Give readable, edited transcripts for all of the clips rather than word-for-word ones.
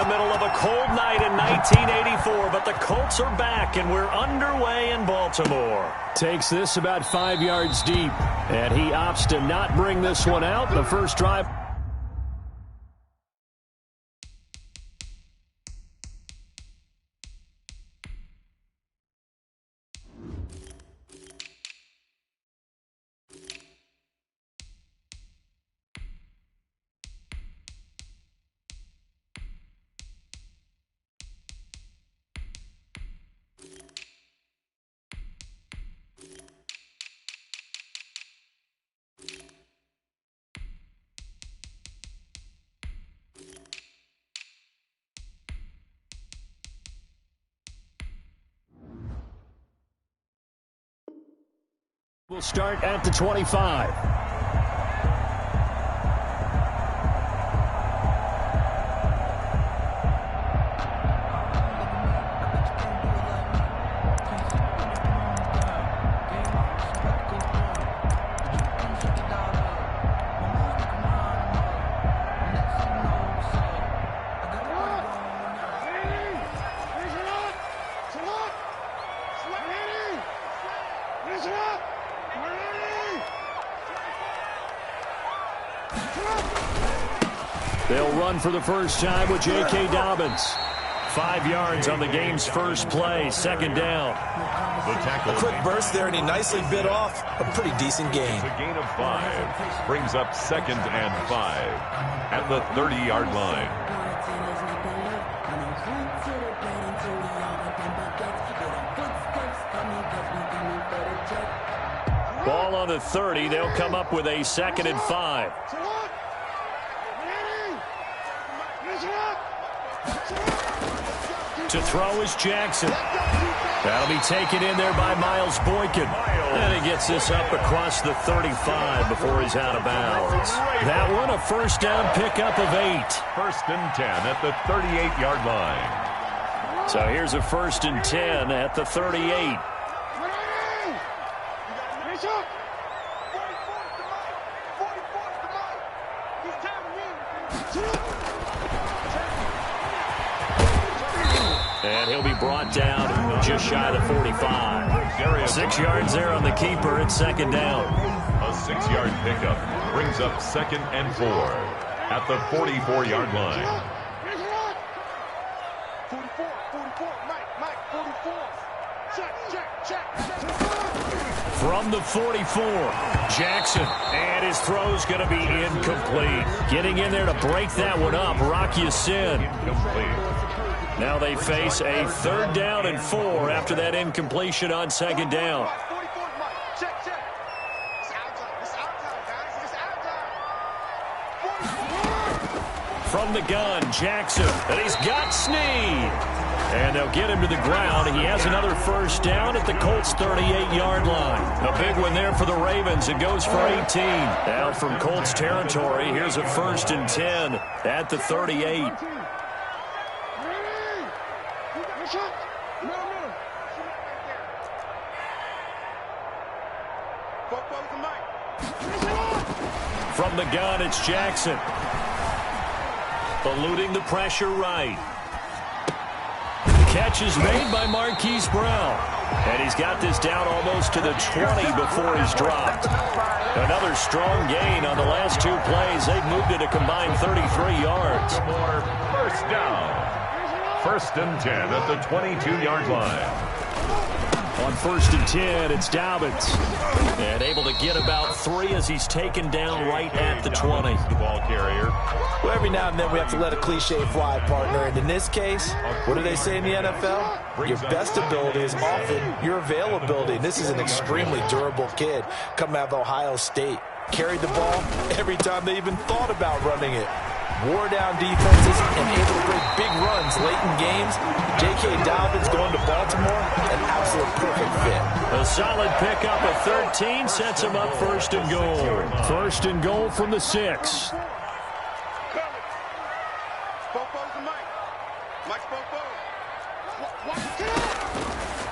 the middle of a cold night in 1984, but the Colts are back, and we're underway in Baltimore. Takes this about 5 yards deep, and he opts to not bring this one out. The first drive. We'll start at the 25. They'll run for the first time with J.K. Dobbins. 5 yards on the game's first play, second down. A quick burst there, and he nicely bit off a pretty decent gain. It's a gain of 5. Brings up 2nd and 5 at the 30-yard line. Ball on the 30. They'll come up with a 2nd and 5. To throw is Jackson. That'll be taken in there by Miles Boykin. And he gets this up across the 35 before he's out of bounds. That one, a first down pickup of 8. 1st and 10 at the 38-yard line. So here's a 1st and 10 at the 38. And he'll be brought down just shy of the 45. 6 yards there on the keeper. It's 2nd down. A 6-yard pickup brings up 2nd and 4 at the 44-yard line. 44, Mike, 44. Check. From the 44, Jackson. And his throw's going to be incomplete. Getting in there to break that one up, Rocky Sin. Incomplete. Now they face a 3rd down and 4 after that incompletion on 2nd down. From the gun, Jackson, and he's got Snead. And they'll get him to the ground. He has another first down at the Colts' 38-yard line. A big one there for the Ravens. It goes for 18. Now from Colts territory, here's a 1st and 10 at the 38. From the gun, it's Jackson. Eluding the pressure right. Catch is made by Marquise Brown. And he's got this down almost to the 20 before he's dropped. Another strong gain on the last 2 plays. They've moved it a combined 33 yards. More first down. 1st and 10 at the 22-yard line. On 1st and 10, it's Dobbins. And able to get about 3 as he's taken down right at the 20. Ball carrier. Well, every now and then we have to let a cliche fly, partner. And in this case, what do they say in the NFL? Your best ability is often your availability. And this is an extremely durable kid coming out of Ohio State. Carried the ball every time they even thought about running it. Wore down defenses and able to break big runs late in games. J.K. Dobbins going to Baltimore, an absolute perfect fit. A solid pickup of 13 sets him up 1st and goal. 1st and goal from the 6.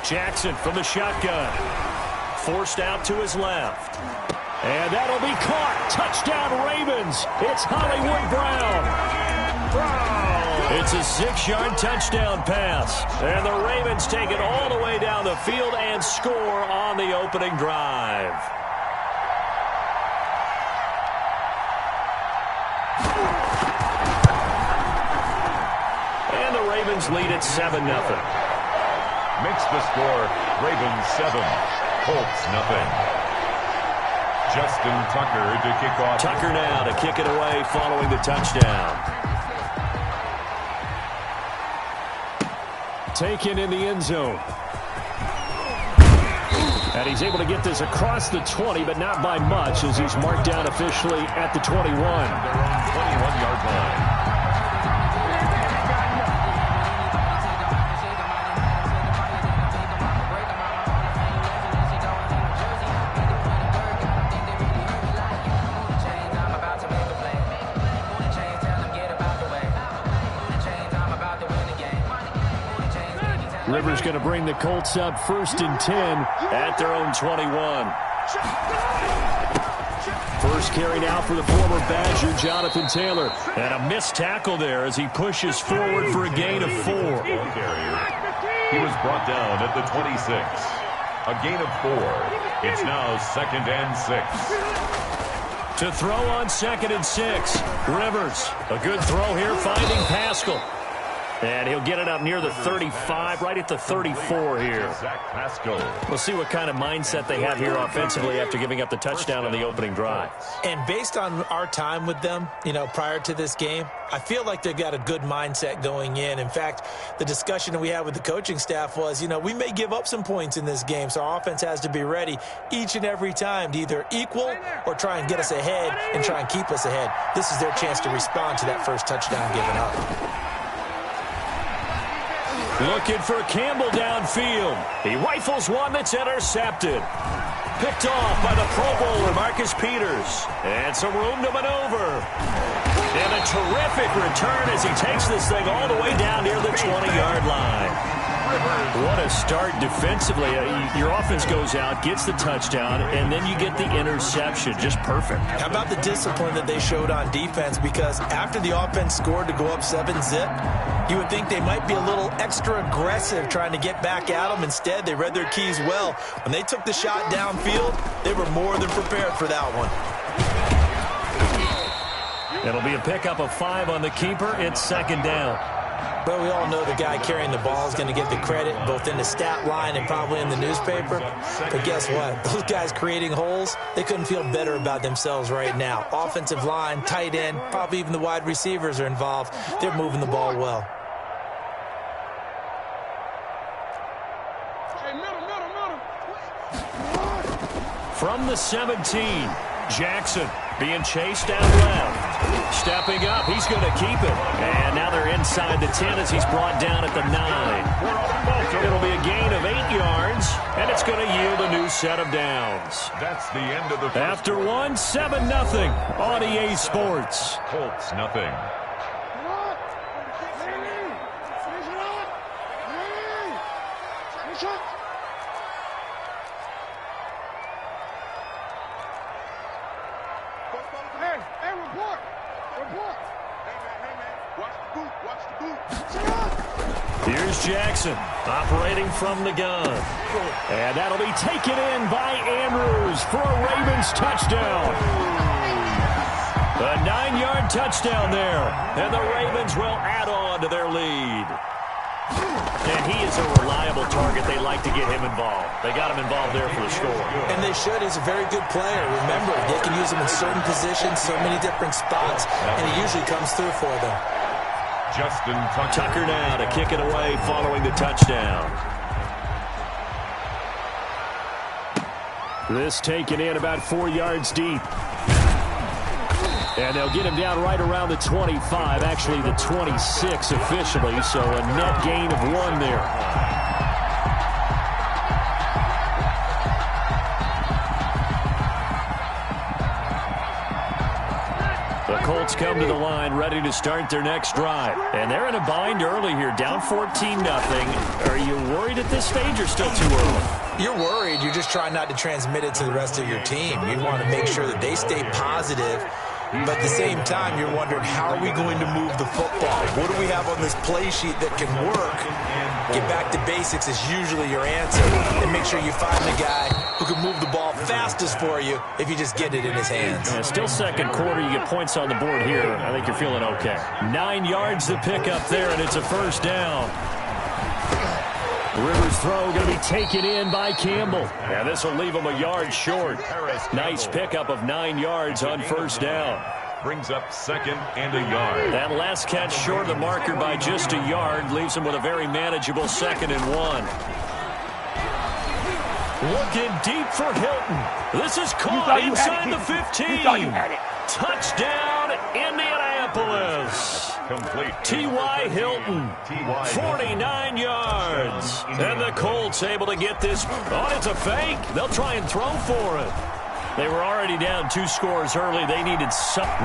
Jackson from the shotgun. Forced out to his left. And that'll be caught. Touchdown, Ravens. It's Hollywood Brown. It's a 6-yard touchdown pass. And the Ravens take it all the way down the field and score on the opening drive. And the Ravens lead at 7-0. Makes the score Ravens 7, Colts nothing. Justin Tucker to kick off. Tucker now to kick it away following the touchdown. Taken in the end zone. And he's able to get this across the 20, but not by much as he's marked down officially at the 21. Their own 21-yard line. Rivers going to bring the Colts up 1st and 10 at their own 21. First carry now for the former Badger, Jonathan Taylor. And a missed tackle there as he pushes forward for a gain of 4. He was brought down at the 26. A gain of 4. It's now 2nd and 6. To throw on 2nd and 6. Rivers, a good throw here, finding Pascal. And he'll get it up near the 35, right at the 34 here. We'll see what kind of mindset they have here offensively after giving up the touchdown on the opening drive. And based on our time with them, prior to this game, I feel like they've got a good mindset going in. In fact, the discussion that we had with the coaching staff was, we may give up some points in this game, so our offense has to be ready each and every time to either equal or try and get us ahead and try and keep us ahead. This is their chance to respond to that first touchdown given up. Looking for Campbell downfield. He rifles one that's intercepted. Picked off by the Pro Bowler, Marcus Peters. And some room to maneuver. And a terrific return as he takes this thing all the way down near the 20-yard line. What a start defensively. Your offense goes out, gets the touchdown, and then you get the interception. Just perfect. How about the discipline that they showed on defense? Because after the offense scored to go up 7-zip, you would think they might be a little extra aggressive trying to get back at them. Instead, they read their keys well. When they took the shot downfield, they were more than prepared for that one. It'll be a pickup of 5 on the keeper. It's 2nd down. But we all know the guy carrying the ball is going to get the credit both in the stat line and probably in the newspaper. But guess what? Those guys creating holes, they couldn't feel better about themselves right now. Offensive line, tight end, probably even the wide receivers are involved. They're moving the ball well. From the 17, Jackson being chased down left. Stepping up, he's going to keep it. And now they're inside the 10 as he's brought down at the 9. It'll be a gain of 8 yards, and it's going to yield a new set of downs. That's the end of the first After one, 7-0 on EA Sports. Colts nothing. Here's Jackson operating from the gun. And that'll be taken in by Andrews for a Ravens touchdown. A 9-yard touchdown there. And the Ravens will add on to their lead. And he is a reliable target. They like to get him involved. They got him involved there for the score. And they should. He's a very good player. Remember, they can use him in certain positions, so many different spots, and he usually comes through for them. Justin Tucker now to kick it away following the touchdown. This taken in about 4 yards deep. And they'll get him down right around the 25, actually the 26 officially, so a net gain of 1 there. The Colts come to the line ready to start their next drive. And they're in a bind early here, down 14-0. Are you worried at this stage or still too early? You're worried. You're just trying not to transmit it to the rest of your team. You want to make sure that they stay positive But at the same time, you're wondering, how are we going to move the football? What do we have on this play sheet that can work? Get back to basics is usually your answer. And make sure you find the guy who can move the ball fastest for you if you just get it in his hands. Yeah, still second quarter. You get points on the board here. I think you're feeling okay. 9 yards to pick up there, and it's a first down. Rivers' throw going to be taken in by Campbell. Yeah, this will leave him a yard short. Nice pickup of 9 yards on first down. Brings up 2nd and a yard. That last catch short of the marker by just a yard leaves him with a very manageable 2nd and 1. Looking deep for Hilton. This is caught inside the 15. Touchdown, Indianapolis. Complete. T.Y. Hilton, 49 yards. And the Colts able to get this. Oh, it's a fake. They'll try and throw for it. They were already down 2 scores early. They needed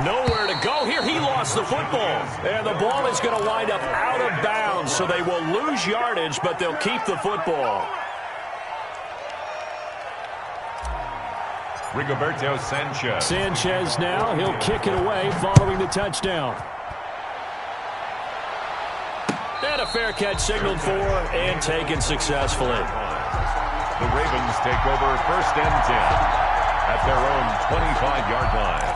nowhere to go. Here, he lost the football. And the ball is going to wind up out of bounds, so they will lose yardage, but they'll keep the football. Rigoberto Sanchez. Sanchez now. He'll kick it away following the touchdown. And a fair catch signaled for and taken successfully. The Ravens take over 1st and 10 at their own 25-yard line.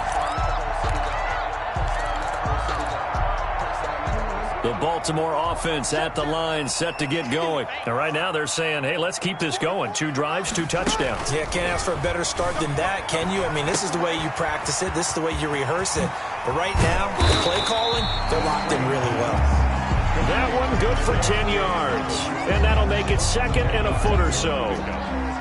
The Baltimore offense at the line, set to get going. And right now they're saying, hey, let's keep this going. 2 drives, 2 touchdowns. Yeah, can't ask for a better start than that, can you? I mean, this is the way you practice it. This is the way you rehearse it. But right now, the play calling, they're locked in really well. That one good for 10 yards. And that'll make it 2nd and a foot or so.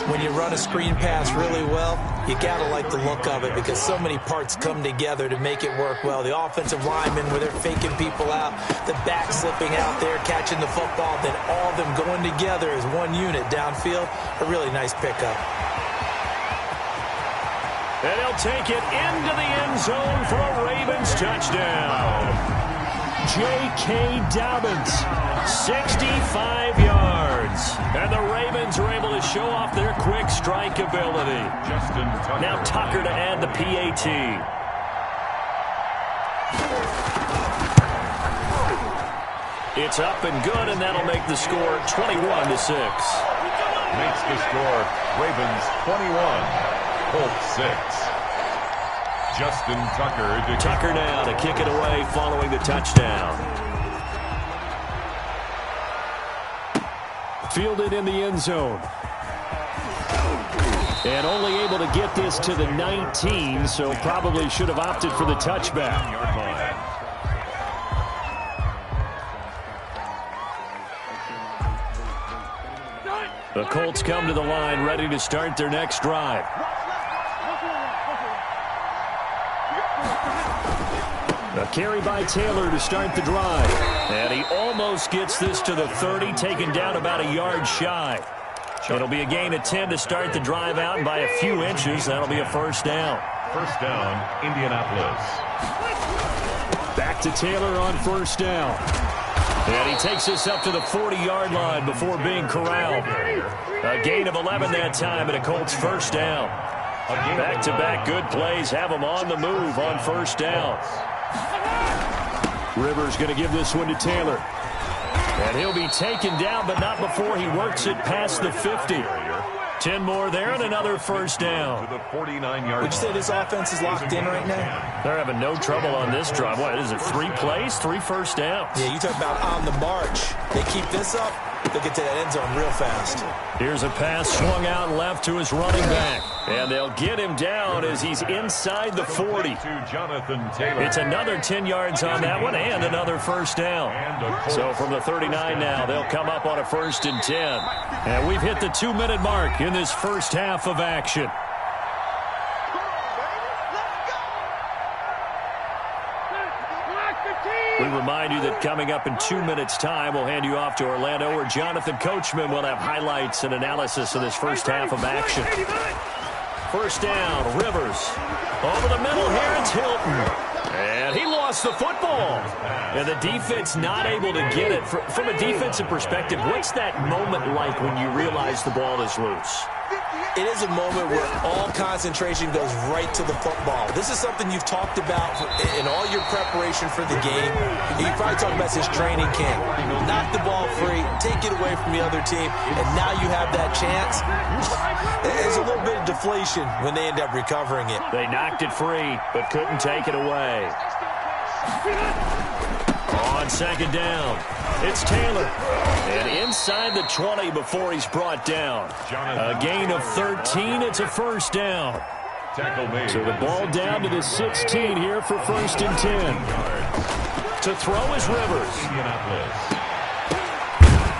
When you run a screen pass really well, you got to like the look of it because so many parts come together to make it work well. The offensive linemen, where they're faking people out, the back slipping out there, catching the football, then all of them going together as one unit downfield. A really nice pickup. And he'll take it into the end zone for a Ravens touchdown. J.K. Dobbins, 65 yards. And the Ravens are able to show off their quick strike ability. Now Tucker to add the PAT. It's up and good, and that'll make the score 21-6. Makes the score Ravens 21, Colts 6. Justin Tucker now to kick it away following the touchdown. Fielded in the end zone. And only able to get this to the 19, so probably should have opted for the touchback. The Colts come to the line ready to start their next drive. A carry by Taylor to start the drive. And he almost gets this to the 30, taken down about a yard shy. It'll be a gain of 10 to start the drive out, and by a few inches, that'll be a first down. First down, Indianapolis. Back to Taylor on first down. And he takes this up to the 40-yard line before being corralled. A gain of 11 that time, and a Colts first down. Back-to-back good plays have him on the move on first down. Rivers going to give this one to Taylor. And he'll be taken down, but not before he works it past the 50. 10 more there and another first down. To the 49-yard. Would you say this offense is locked in right now? They're having no trouble on this drive. What is it, 3 plays, 3 first downs? Yeah, you talk about on the march. They keep this up, they'll get to that end zone real fast. Here's a pass swung out left to his running back. And they'll get him down as he's inside the 40. It's another 10 yards on that one and another first down. So from the 39 now, they'll come up on a 1st and 10. And we've hit the 2-minute mark in this first half of action. We remind you that coming up in 2 minutes' time, we'll hand you off to Orlando, where Jonathan Coachman will have highlights and analysis of this first half of action. First down, Rivers. Over the middle here, it's Hilton. And he lost the football. And the defense not able to get it. From a defensive perspective, what's that moment like when you realize the ball is loose? it is a moment where all concentration goes right to the football. This is something you've talked about in all your preparation for the game. You probably talked about this training camp. Knock the ball free, take it away from the other team, and now you have that chance. There's a little bit of deflation when they end up recovering it. They knocked it free, but couldn't take it away. On second down, it's Taylor. And inside the 20 before he's brought down. A gain of 13, it's a first down. So the ball down to the 16 here for 1st and 10. To throw is Rivers.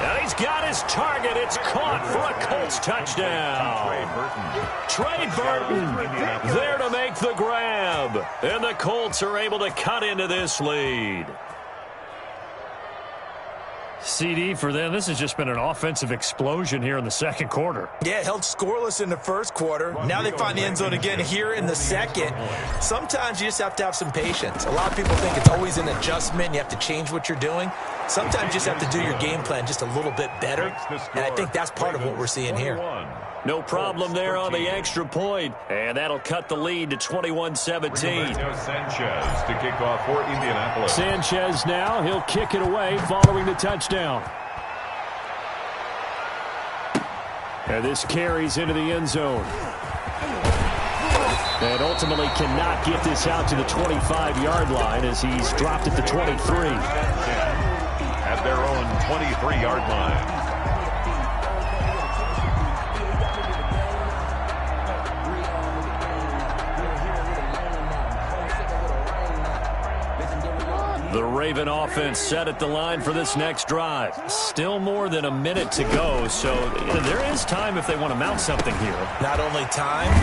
And he's got his target. It's caught for a Colts touchdown. Trey Burton there to make the grab. And the Colts are able to cut into this lead. CD for them, this has just been an offensive explosion here in the second quarter. Yeah, held scoreless in the first quarter. Now they find the end zone again here in the second. Sometimes you just have to have some patience. A lot of people think it's always an adjustment. You have to change what you're doing. Sometimes you just have to do your game plan just a little bit better. And I think that's part of what we're seeing here. No problem there on the extra point. And that'll cut the lead to 21-17. Sanchez to kick off for Indianapolis. Sanchez now, he'll kick it away following the touchdown. And this carries into the end zone. And ultimately cannot get this out to the 25-yard line as he's dropped at the 23. At their own 23-yard line. The Raven offense set at the line for this next drive. Still more than a minute to go, so there is time if they want to mount something here. Not only time,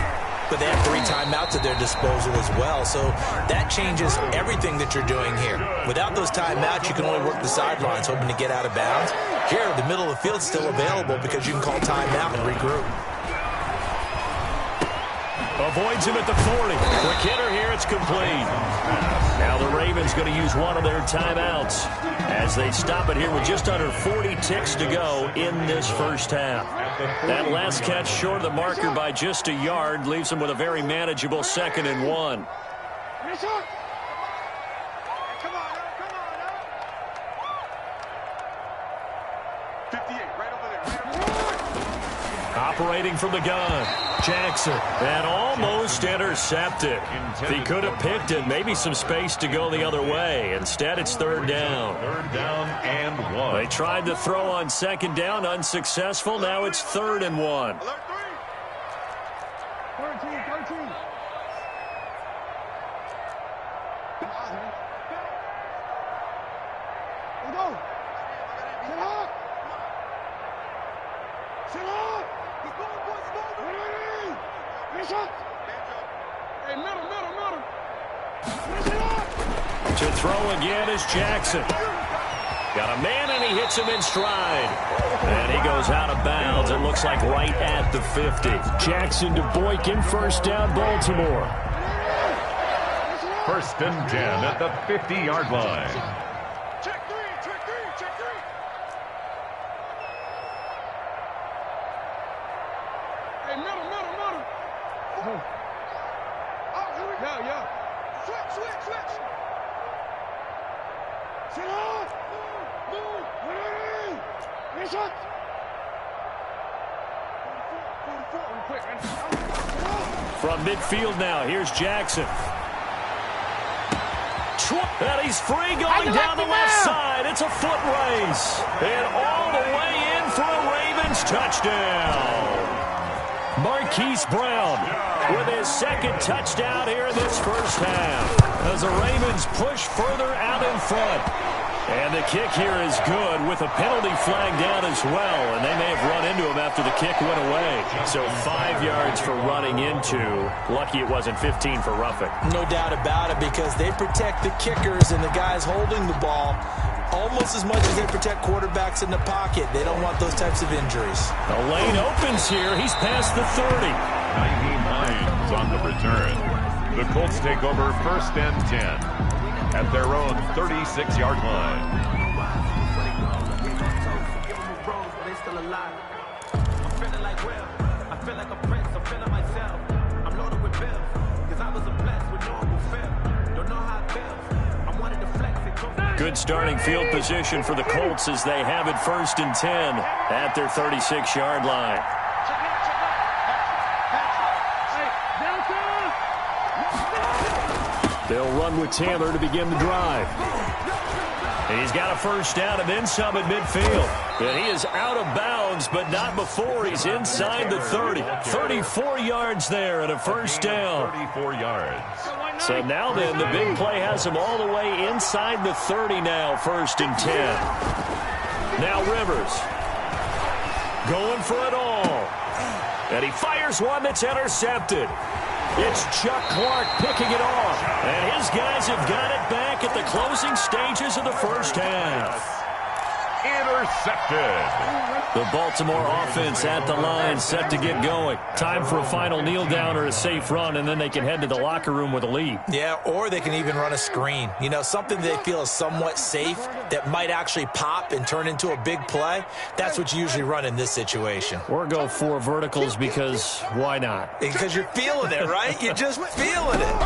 but they have 3 timeouts at their disposal as well, so that changes everything that you're doing here. Without those timeouts, you can only work the sidelines, hoping to get out of bounds. Here, the middle of the field is still available because you can call timeout and regroup. Avoids him at the 40. Quick hitter here, it's complete. Now the Ravens going to use one of their timeouts as they stop it here with just under 40 ticks to go in this first half. That last catch short of the marker by just a yard leaves them with a very manageable 2nd and 1. Operating from the gun, Jackson, and almost intercepted. He could have picked it, maybe some space to go the other way. Instead, it's 3rd down. 3rd down and 1. They tried to throw on 2nd down, unsuccessful. Now it's 3rd and 1. 13. Let's go. Sit up. Sit up. Keep going, boys. Ready. Finish up. Hey, middle. Finish it up. To throw again is Jackson. Got a man, and he hits him in stride. And he goes out of bounds. It looks like right at the 50. Jackson to Boykin, 1st down, Baltimore. 1st and 10 at the 50-yard line. Check three. Hey, middle. Oh, here we go. Yeah. Switch. Sit up. Move. Ready. Finish up. 44. Quick. From midfield now, here's Jackson. And he's free going down the left side. It's a foot race. And all the way in for a Ravens touchdown. Marquise Brown with his 2nd touchdown here in this first half. As the Ravens push further out in front. And the kick here is good with a penalty flag down as well. And they may have run into him after the kick went away. So 5 yards for running into. Lucky it wasn't 15 for roughing. No doubt about it, because they protect the kickers and the guys holding the ball almost as much as they protect quarterbacks in the pocket. They don't want those types of injuries. The lane opens here. He's past the 30. 90 Hines on the return. The Colts take over 1st and 10 at their own 36-yard line. I feel like a prince. Good starting field position for the Colts as they have it 1st and 10 at their 36-yard line. They'll run with Taylor to begin the drive. And he's got a 1st down and then some at midfield. And he is out of bounds, but not before he's inside the 30. 34 yards there and a 1st down. 34 yards. So now then, the big play has him all the way inside the 30 now, 1st and 10. Now Rivers going for it all. And he fires one that's intercepted. It's Chuck Clark picking it off. And his guys have got it back at the closing stages of the 1st half. Intercepted. The Baltimore offense at the line, set to get going. Time for a final kneel down or a safe run, and then they can head to the locker room with a lead. Yeah, or they can even run a screen. You know, something they feel is somewhat safe that might actually pop and turn into a big play. That's what you usually run in this situation. Or go 4 verticals because why not? Because you're feeling it, right? You're just feeling it.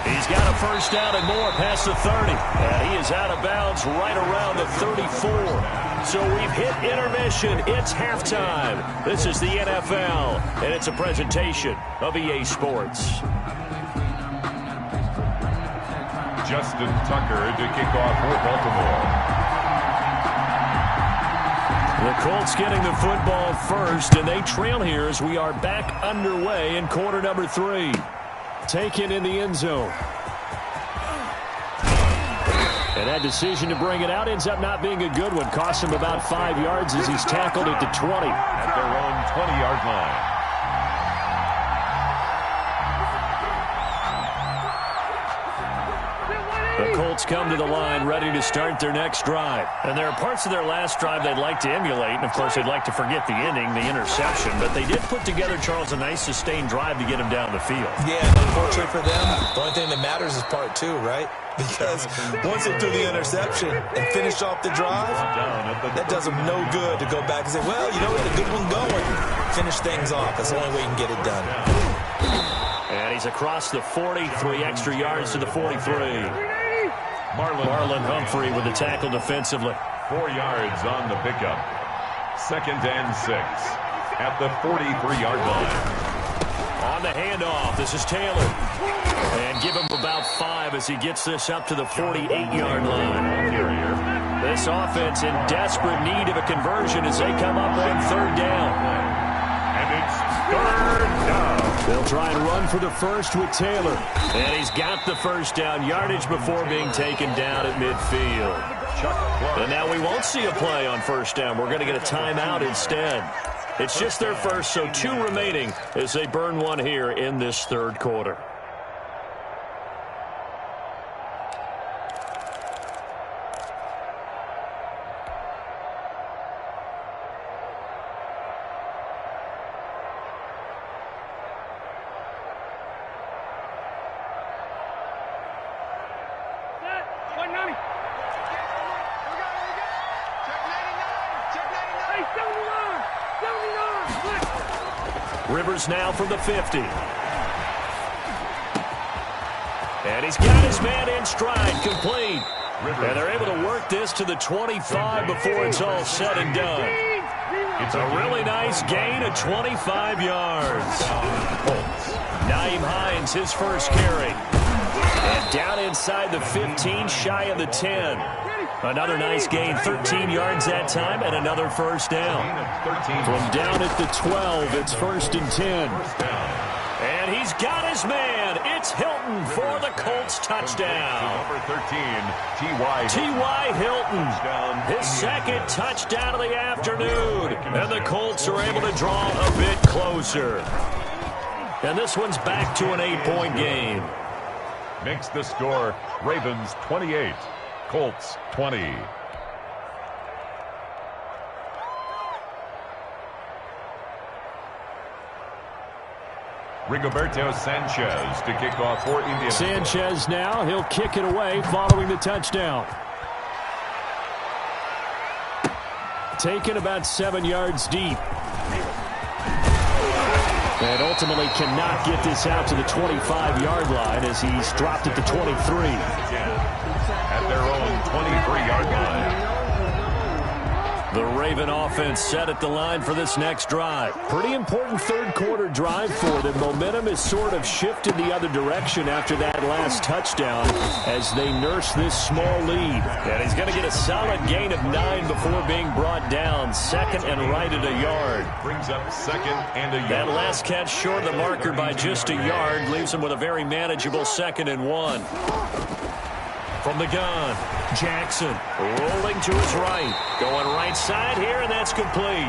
He's got a 1st down and more past the 30. And he is out of bounds right around the 34. So we've hit intermission. It's halftime. This is the NFL, and it's a presentation of EA Sports. Justin Tucker to kick off for Baltimore. The Colts getting the football first, and they trail here as we are back underway in quarter number 3. Taken in the end zone. And that decision to bring it out ends up not being a good one. Costs him about 5 yards as he's tackled at the 20. At their own 20-yard line. The Colts come to the line ready to start their next drive. And there are parts of their last drive they'd like to emulate. And, of course, they'd like to forget the ending, the interception. But they did put together, Charles, a nice sustained drive to get him down the field. Yeah, and unfortunately for them, the only thing that matters is part 2, right? Because once they threw the interception and finished off the drive, that does them no good to go back and say, well, you know, we had a good one going. Finish things off. That's the only way you can get it done. And he's across the 40, 3 extra yards to the 43. Marlon Humphrey with the tackle defensively. 4 yards on the pickup. 2nd and 6 at the 43-yard line. On the handoff, this is Taylor. And give him about 5 as he gets this up to the 48-yard line. This offense in desperate need of a conversion as they come up on 3rd down. And it's 3rd down. They'll try and run for the first with Taylor. And he's got the 1st down, yardage before being taken down at midfield. And now we won't see a play on 1st down. We're going to get a timeout instead. It's just their first, so 2 remaining as they burn one here in this 3rd quarter. Rivers now from the 50. And he's got his man in stride, complete. And they're able to work this to the 25 before it's all said and done. It's a really nice gain of 25 yards. Nyheim Hines, his first carry. And down inside the 15, shy of the 10. Another nice gain, 13 yards that time, and another 1st down. From down at the 12, it's 1st and 10. And he's got his man. It's Hilton for the Colts touchdown. Number 13, T.Y. Hilton. His 2nd touchdown of the afternoon. And the Colts are able to draw a bit closer. And this one's back to an 8-point game. Makes the score Ravens 28, Colts 20. Rigoberto Sanchez to kick off for Indiana. Sanchez now, he'll kick it away following the touchdown. taken about 7 yards deep. And ultimately cannot get this out to the 25-yard line as he's dropped it to 23. At their own 23-yard line. The Raven offense set at the line for this next drive. Pretty important third-quarter drive for them. Momentum has sort of shifted the other direction after that last touchdown as they nurse this small lead. And he's going to get a solid gain of 9 before being brought down. Second and right at a yard. Brings up second and a yard. That last catch short of the marker by just a yard leaves him with a very manageable 2nd and 1. From the gun, Jackson rolling to his right. Going right side here, and that's complete.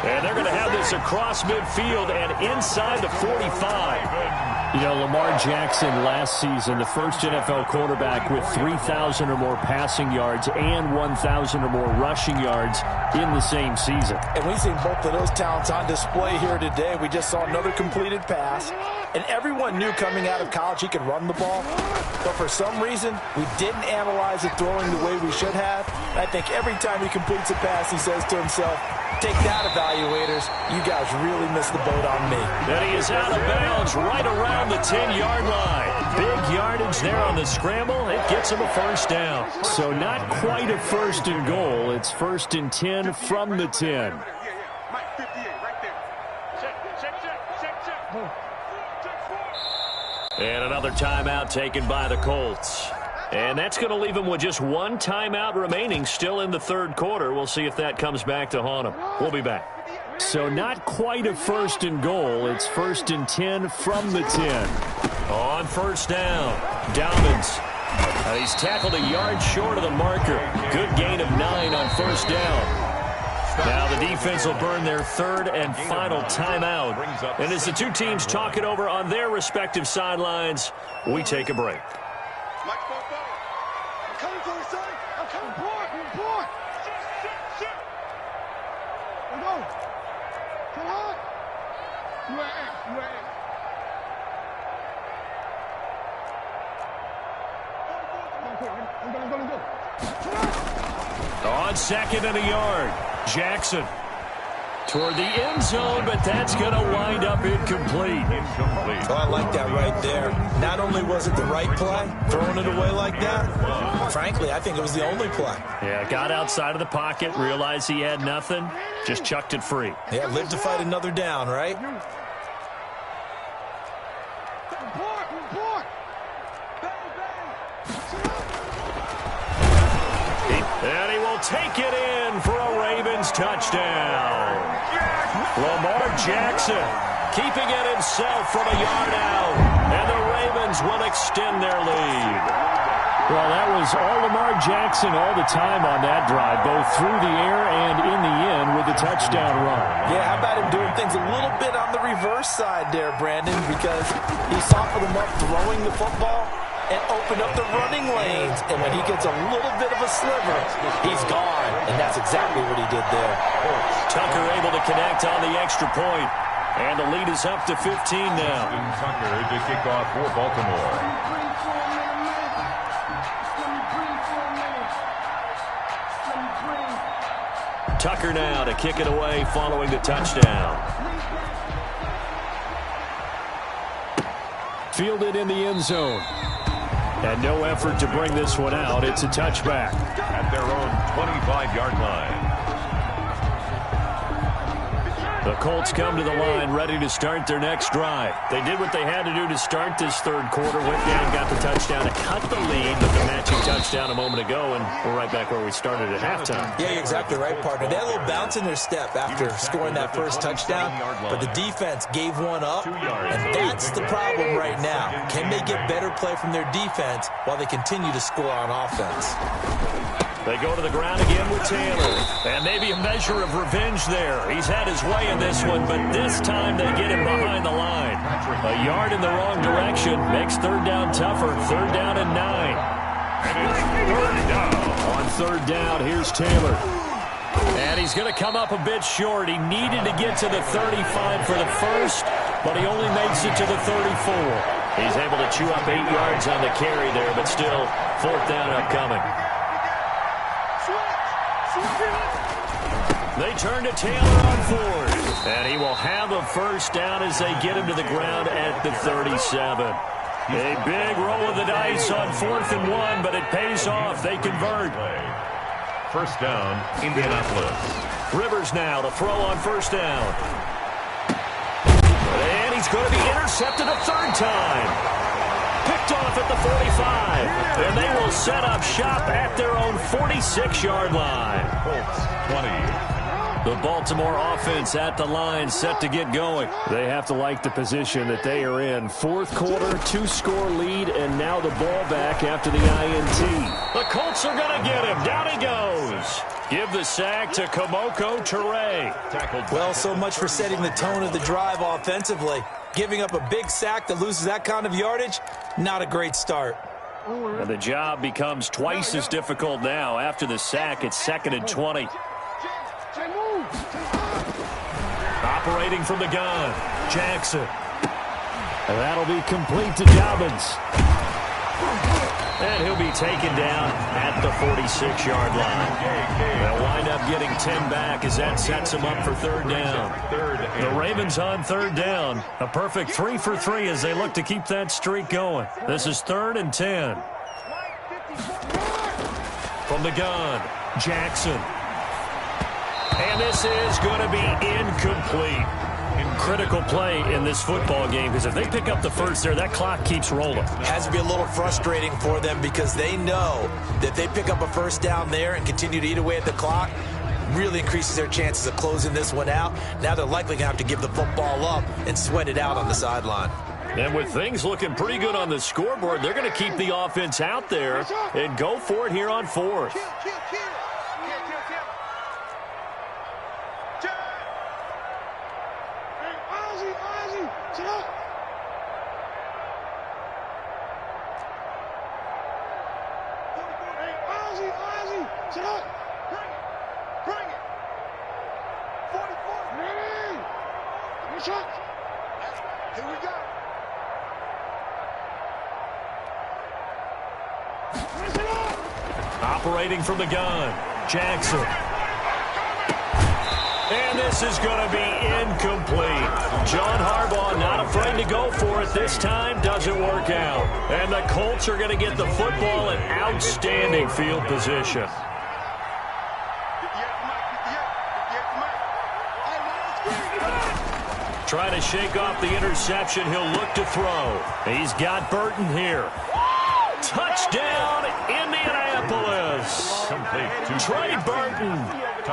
And they're going to have this across midfield and inside the 45. You know, Lamar Jackson last season, the first NFL quarterback with 3,000 or more passing yards and 1,000 or more rushing yards in the same season. And we've seen both of those talents on display here today. We just saw another completed pass. And everyone knew coming out of college he could run the ball. But for some reason, we didn't analyze it throwing the way we should have. And I think every time he completes a pass, he says to himself, take that, evaluators. You guys really missed the boat on me. And he is out of bounds right around the 10-yard line. Big yardage there on the scramble. It gets him a first down. So not quite a 1st and goal. It's 1st and 10 from the 10. And another timeout taken by the Colts. And that's going to leave him with just 1 timeout remaining still in the third quarter. We'll see if that comes back to haunt him. We'll be back. So not quite a 1st and goal. It's 1st and 10 from the 10. On first down, Dobbins. He's tackled a yard short of the marker. Good gain of 9 on first down. Now the defense will burn their 3rd and final timeout. And as the two teams talk it over on their respective sidelines, we take a break. I'm coming for you, son. I'm coming. Board. Shit. Let's go. Come on. You at. Let's go. On 2nd and a yard, Jackson toward the end zone, but that's going to wind up incomplete. Oh, I like that right there. Not only was it the right play, throwing it away like that, frankly, I think it was the only play. Yeah, got outside of the pocket, realized he had nothing, just chucked it free. Yeah, live to fight another down, right? And he will take it in for a Ravens touchdown. Lamar Jackson keeping it himself from a yard out. And the Ravens will extend their lead. Well, that was all Lamar Jackson all the time on that drive, both through the air and in the end with the touchdown run. Yeah, how about him doing things a little bit on the reverse side there, Brandon, because he softened them up throwing the football and opened up the running lanes. And when he gets a little bit of a sliver, he's gone. And that's exactly what he did there. Tucker able to connect on the extra point. And the lead is up to 15 now. Tucker to kick off for Baltimore. Tucker now to kick it away following the touchdown. Fielded in the end zone. And no effort to bring this one out. It's a touchback. At their own 25-yard line. The Colts come to the line ready to start their next drive. They did what they had to do to start this third quarter. Went down, got the touchdown to cut the lead with the matching touchdown a moment ago, and we're right back where we started at halftime. Yeah, you're exactly right, partner. They had a little bounce in their step after scoring that first touchdown, but the defense gave one up, and that's the problem right now. Can they get better play from their defense while they continue to score on offense? They go to the ground again with Taylor. And maybe a measure of revenge there. He's had his way in this one, but this time they get him behind the line. A yard in the wrong direction makes third down tougher. 3rd down and 9. And it's 3rd down. On 3rd down, here's Taylor. And he's going to come up a bit short. He needed to get to the 35 for the first, but he only makes it to the 34. He's able to chew up 8 yards on the carry there, but still 4th down upcoming. They turn to Taylor on fourth. And he will have a first down as they get him to the ground at the 37. A big roll of the dice on 4th and 1, but it pays off. They convert. First down, Indianapolis. Rivers now to throw on first down. And he's going to be intercepted a third time. Picked off at the 45. And they will set up shop at their own 46-yard line. Colts 20. The Baltimore offense at the line, set to get going. They have to like the position that they are in. Fourth quarter, 2-score lead, and now the ball back after the INT. The Colts are going to get him. Down he goes. Give the sack to Kamoko Toure. Well, so much for setting the tone of the drive offensively. Giving up a big sack that loses that kind of yardage, not a great start. And the job becomes twice as difficult now. After the sack, it's 2nd and 20. Operating from the gun, Jackson. And that'll be complete to Dobbins. And he'll be taken down at the 46-yard line. They'll wind up getting 10 back as that sets them up for third down. The Ravens on third down. A perfect 3 for 3 as they look to keep that streak going. This is 3rd and 10. From the gun, Jackson. And this is going to be incomplete. Critical play in this football game because if they pick up the first there, that clock keeps rolling. Has to be a little frustrating for them because they know that they pick up a first down there and continue to eat away at the clock, really increases their chances of closing this one out. Now they're likely going to have to give the football up and sweat it out on the sideline. And with things looking pretty good on the scoreboard, they're going to keep the offense out there and go for it here on fourth. Operating from the gun, Jackson. And this is going to be incomplete. John Harbaugh not afraid to go for it this time. Doesn't work out. And the Colts are going to get the football in outstanding field position. Trying to shake off the interception. He'll look to throw. He's got Burton here. Touchdown, Indianapolis. Trey Burton.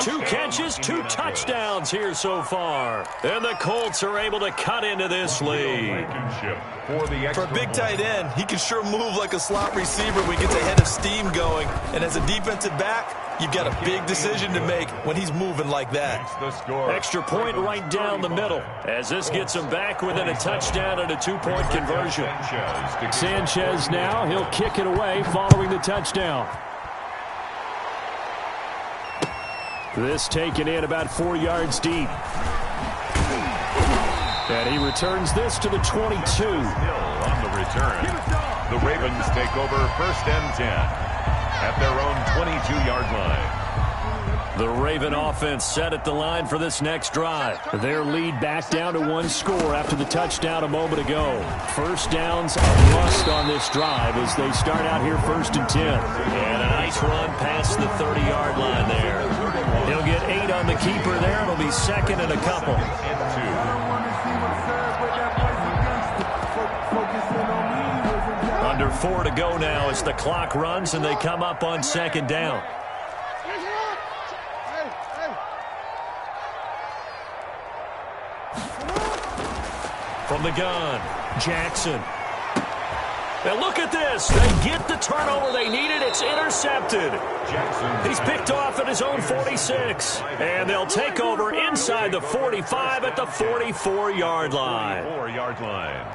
2 catches, 2 touchdowns here so far. And the Colts are able to cut into this lead. For a big tight end, he can sure move like a slot receiver when he gets a head of steam going. And as a defensive back, you've got a big decision to make when he's moving like that. Extra point right down the middle as this gets him back within a touchdown and a 2-point conversion. Sanchez now, he'll kick it away following the touchdown. This taken in about 4 yards deep. And he returns this to the 22. Still on the return. The Ravens take over 1st and 10 at their own 22-yard line. The Raven offense set at the line for this next drive. Their lead back down to 1 score after the touchdown a moment ago. First downs a must on this drive as they start out here 1st and 10. And a nice run past the 30-yard line there. He'll get 8 on the keeper there. It'll be 2nd and a couple. Under 4 to go now as the clock runs and they come up on 2nd down. From the gun, Jackson. And look at this. They get the turnover they needed. It's intercepted. He's picked off at his own 46. And they'll take over inside the 45 at the 44-yard line. 44-yard line.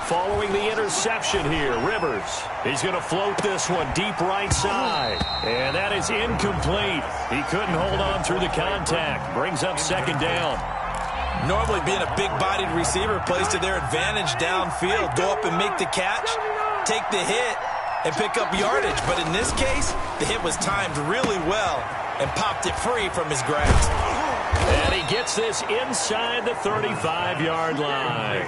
Following the interception here, Rivers. He's going to float this one deep right side. And that is incomplete. He couldn't hold on through the contact. Brings up second down. Normally being a big-bodied receiver plays to their advantage downfield. Go up and make the catch, take the hit, and pick up yardage. But in this case, the hit was timed really well and popped it free from his grasp. And he gets this inside the 35-yard line.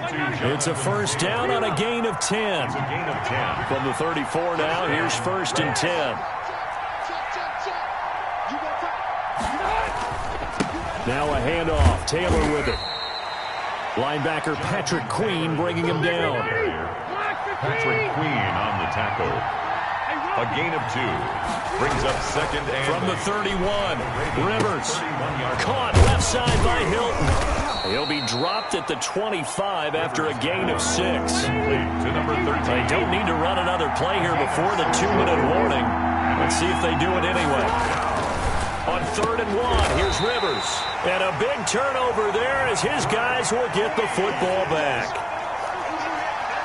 It's a first down on a gain of 10. It's a gain of 10. From the 34 now, here's first and 10. Now a handoff. Taylor with it. Linebacker Patrick Queen bringing him down. Patrick Queen on the tackle. A gain of 2. Brings up second and... From the 31, Rivers. Caught left side by Hilton. He'll be dropped at the 25 after a gain of 6. To number 13. They don't need to run another play here before the 2-minute warning. Let's see if they do it anyway. On 3rd and 1, here's Rivers. And a big turnover there as his guys will get the football back.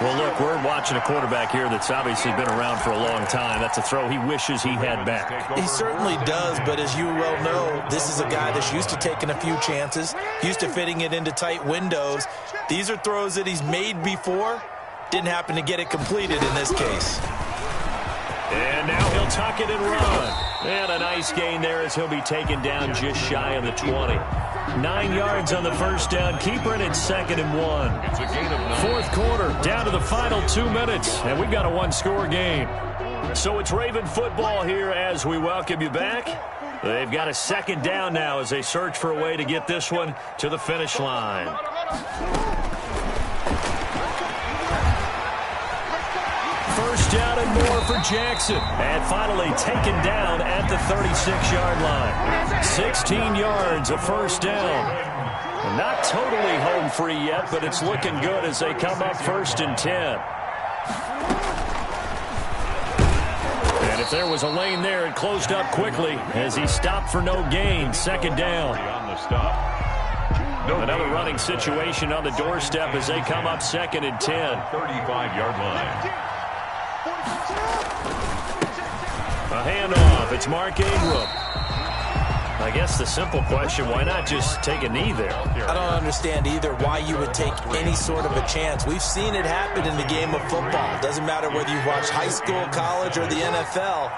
Well, look, we're watching a quarterback here that's obviously been around for a long time. That's a throw he wishes he had back. He certainly does, but as you well know, this is a guy that's used to taking a few chances, used to fitting it into tight windows. These are throws that he's made before. Didn't happen to get it completed in this case. And now he'll tuck it and run. And a nice gain there as he'll be taken down just shy of the 20. 9 yards on the first down. Keeper, and it's 2nd and 1. It's a gain of 9. Fourth quarter, down to the final 2 minutes, and we've got a one-score game. So it's Raven football here as we welcome you back. They've got a second down now as they search for a way to get this one to the finish line. First down and more for Jackson. And finally taken down at the 36-yard line. 16 yards, a first down. Not totally home free yet, but it's looking good as they come up 1st and 10. And if there was a lane there, it closed up quickly as he stopped for no gain. 2nd down. On the stop. Another running situation on the doorstep as they come up 2nd and 10. 35-yard line. A handoff. It's Mark Ingram. I guess the simple question, why not just take a knee there? I don't understand either why you would take any sort of a chance. We've seen it happen in the game of football. Doesn't matter whether you've watched high school, college, or the NFL.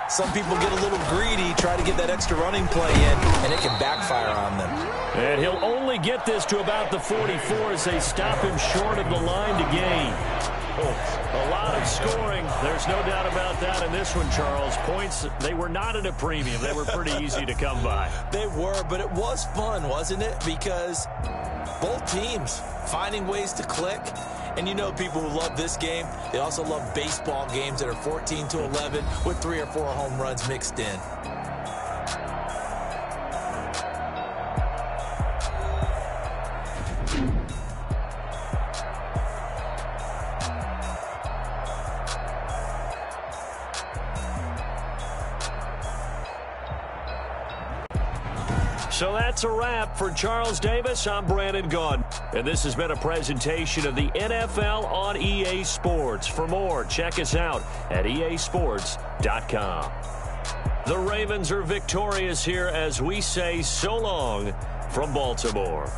Some people get a little greedy, try to get that extra running play in, and it can backfire on them. And he'll only get this to about the 44 as they stop him short of the line to gain. A lot of scoring. There's no doubt about that in this one, Charles. Points, they were not at a premium. They were pretty easy to come by. They were, but it was fun, wasn't it? Because both teams finding ways to click. And you know people who love this game, they also love baseball games that are 14-11 with 3 or 4 home runs mixed in. So that's a wrap for Charles Davis. I'm Brandon Gunn. And this has been a presentation of the NFL on EA Sports. For more, check us out at easports.com. The Ravens are victorious here as we say so long from Baltimore.